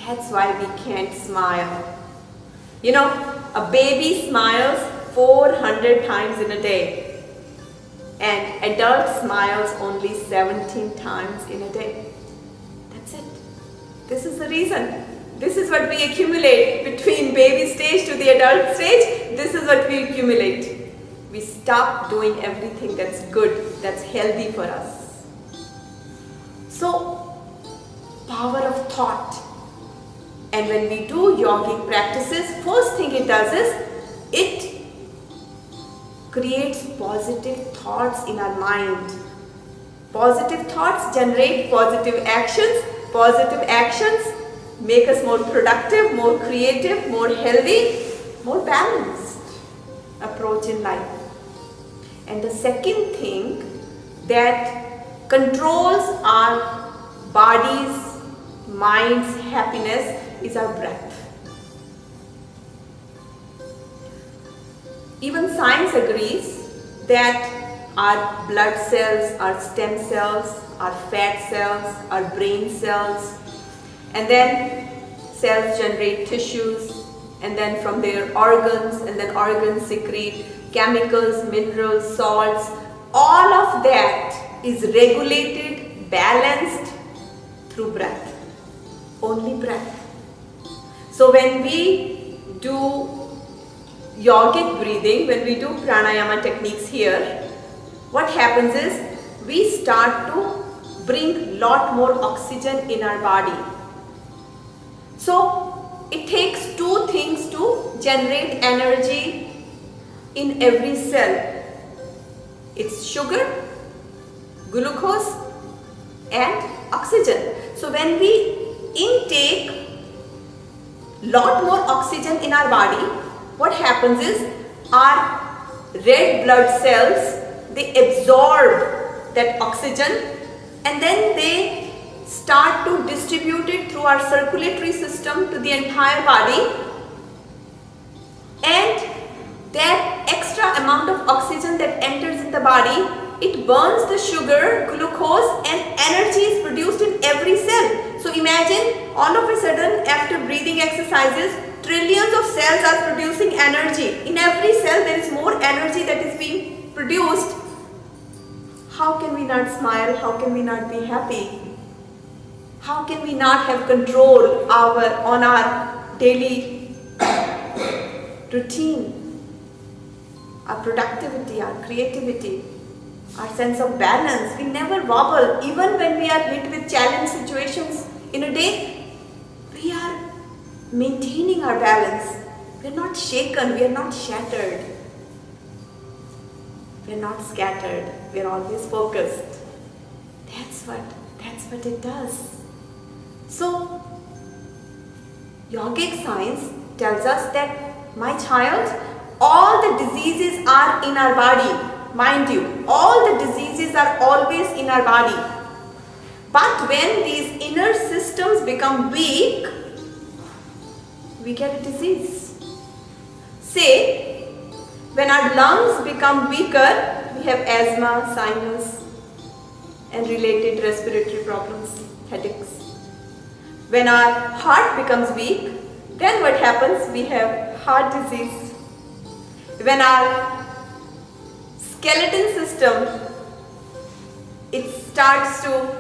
That's why we can't smile. You know, a baby smiles 400 times in a day, and adult smiles only 17 times in a day. That's it. This is the reason. This is what we accumulate between baby stage to the adult stage. This is what we accumulate. We stop doing everything that's good, that's healthy for us. So, power of thought. And when we do yogic practices, first thing it does is, it creates positive thoughts in our mind. Positive thoughts generate positive actions. Positive actions make us more productive, more creative, more healthy, more balanced approach in life. And the second thing that controls our body's, mind's happiness is our breath. Even science agrees that our blood cells, our stem cells, our fat cells, our brain cells, and then cells generate tissues, and then from their organs, and then organs secrete chemicals, minerals, salts. All of that is regulated, balanced through breath. Only breath. So when we do yogic breathing, when we do pranayama techniques here, what happens is we start to bring lot more oxygen in our body. So it takes two things to generate energy in every cell. It's sugar, glucose, and oxygen. So when we intake lot more oxygen in our body, what happens is our red blood cells, they absorb that oxygen and then they start to distribute it through our circulatory system to the entire body, and that extra amount of oxygen that enters in the body, it burns the sugar, glucose, and energy is produced in every cell. So imagine all of a sudden after breathing exercises, trillions of cells are producing energy. In every cell there is more energy that is being produced. How can we not smile? How can we not be happy? How can we not have control on our daily routine, our productivity, our creativity, our sense of balance? We never wobble. Even when we are hit with challenge situations in a day, we are maintaining our balance. We are not shaken. We are not shattered. We are not scattered. We are always focused. That's what it does. So, yogic science tells us that, my child, all the diseases are in our body. Mind you, all the diseases are always in our body. But when these inner systems become weak, we get a disease. Say, when our lungs become weaker, we have asthma, sinus, and related respiratory problems, headaches. When our heart becomes weak, then what happens? We have heart disease. When our skeleton system, it starts to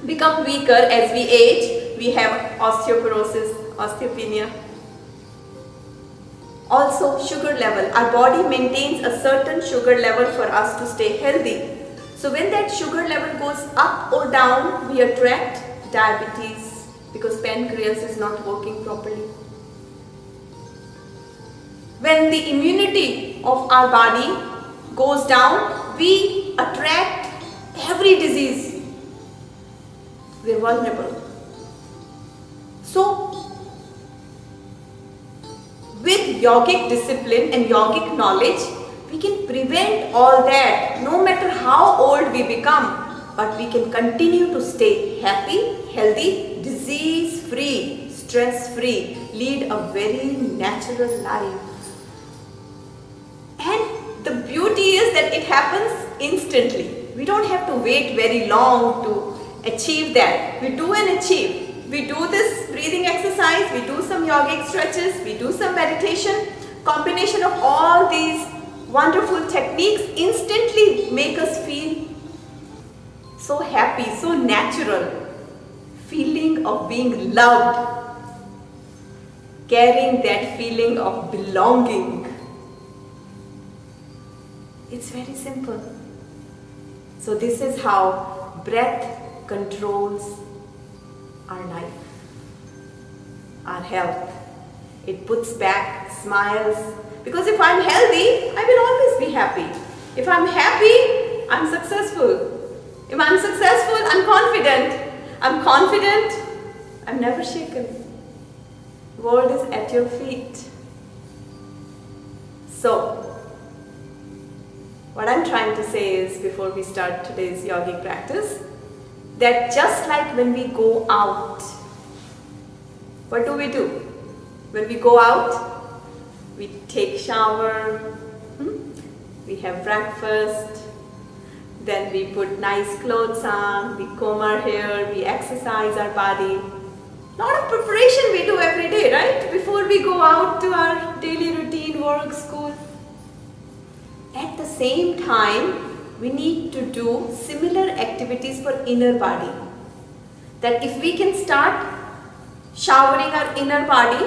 become weaker as we age, we have osteoporosis, osteopenia. Also, sugar level. Our body maintains a certain sugar level for us to stay healthy. So when that sugar level goes up or down, we attract diabetes because pancreas is not working properly. When the immunity of our body goes down, we attract every disease. We are vulnerable. So, with yogic discipline and yogic knowledge, we can prevent all that, no matter how old we become, but we can continue to stay happy, healthy, disease-free, stress-free, lead a very natural life. And the beauty is that it happens instantly. We don't have to wait very long to achieve that. We do and achieve. We do this breathing exercise exercise, we do some yogic stretches, we do some meditation. Combination of all these wonderful techniques instantly make us feel so happy, so natural. Feeling of being loved. Carrying that feeling of belonging. It's very simple. So this is how breath controls our life, our health. It puts back smiles, because if I'm healthy, I will always be happy. If I'm happy, I'm successful. If I'm successful, I'm confident. I'm confident, I'm never shaken. World is at your feet. So, what I'm trying to say is, before we start today's yogic practice, that just like when we go out, what do? When we go out, we take shower, we have breakfast, then we put nice clothes on, we comb our hair, we exercise our body. Lot of preparation we do every day, right? Before we go out to our daily routine, work, school. At the same time, we need to do similar activities for inner body. That if we can start showering our inner body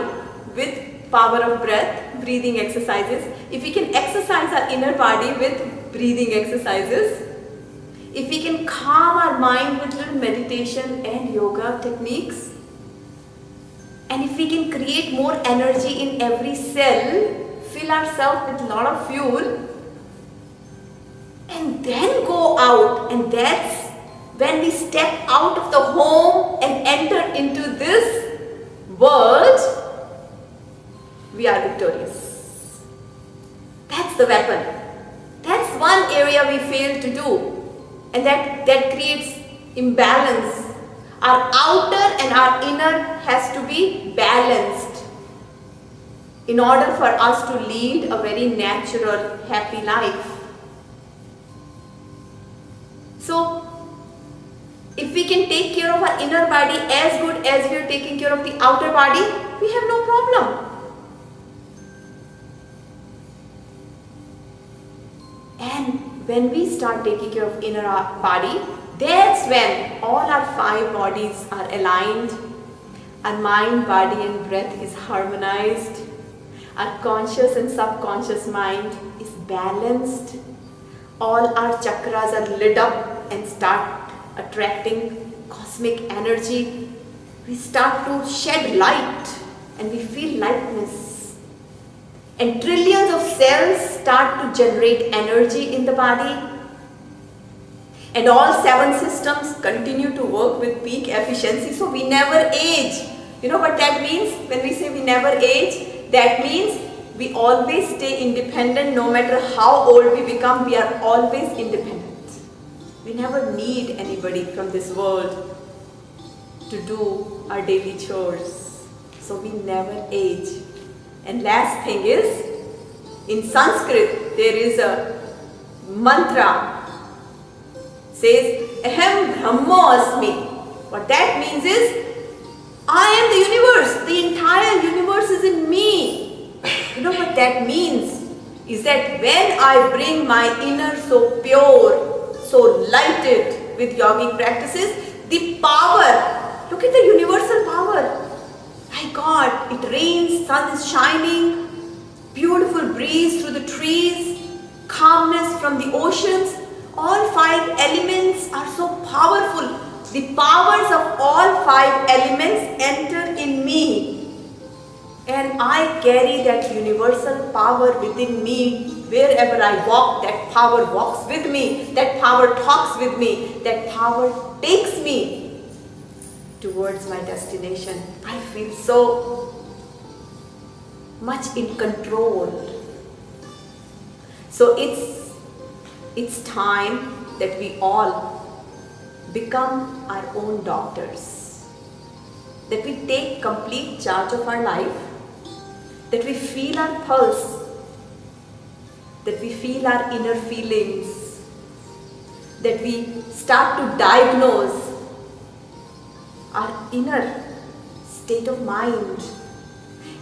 with power of breath, breathing exercises, if we can exercise our inner body with breathing exercises, if we can calm our mind with little meditation and yoga techniques, and if we can create more energy in every cell, fill ourselves with a lot of fuel, and then go out, and that's when we step out of the home and enter into this world, we are victorious. That's the weapon. That's one area we fail to do, and that creates imbalance. Our outer and our inner has to be balanced in order for us to lead a very natural, happy life. So, if we can take care of our inner body as good as we are taking care of the outer body, we have no problem. And when we start taking care of inner body, that's when all our 5 bodies are aligned. Our mind, body and breath is harmonized. Our conscious and subconscious mind is balanced. All our chakras are lit up and start attracting cosmic energy. We start to shed light and we feel lightness. And trillions of cells start to generate energy in the body. And all 7 systems continue to work with peak efficiency, so we never age. You know what that means? When we say we never age, that means we always stay independent. No matter how old we become, we are always independent. We never need anybody from this world to do our daily chores. So we never age. And last thing is, in Sanskrit there is a mantra, says Aham Brahmasmi. What that means is, I am the universe. The entire universe is in me. You know what that means? Is that when I bring my inner so pure, so lighted with yogic practices, the power, look at the universal power. My God, it rains, sun is shining, beautiful breeze through the trees, calmness from the oceans. All 5 elements are so powerful. The powers of all 5 elements enter in me. And I carry that universal power within me. Wherever I walk, that power walks with me. That power talks with me. That power takes me towards my destination. I feel so much in control. So it's time that we all become our own doctors. That we take complete charge of our life. That we feel our pulse. That we feel our inner feelings. That we start to diagnose our inner state of mind.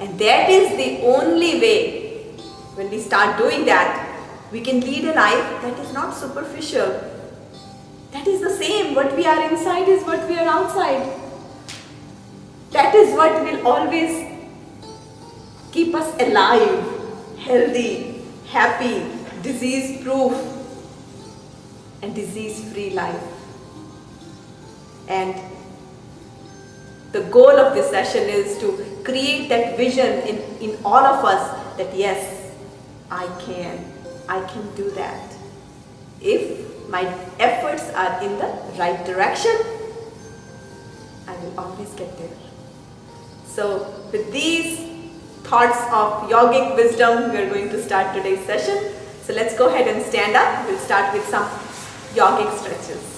And that is the only way, when we start doing that, we can lead a life that is not superficial. That is the same. What we are inside is what we are outside. That is what will always keep us alive, healthy, happy, disease-proof, and disease-free life. And the goal of this session is to create that vision in all of us that yes, I can do that. If my efforts are in the right direction, I will always get there. So with these thoughts of yogic wisdom, we are going to start today's session. So let's go ahead and stand up. We'll start with some yogic stretches.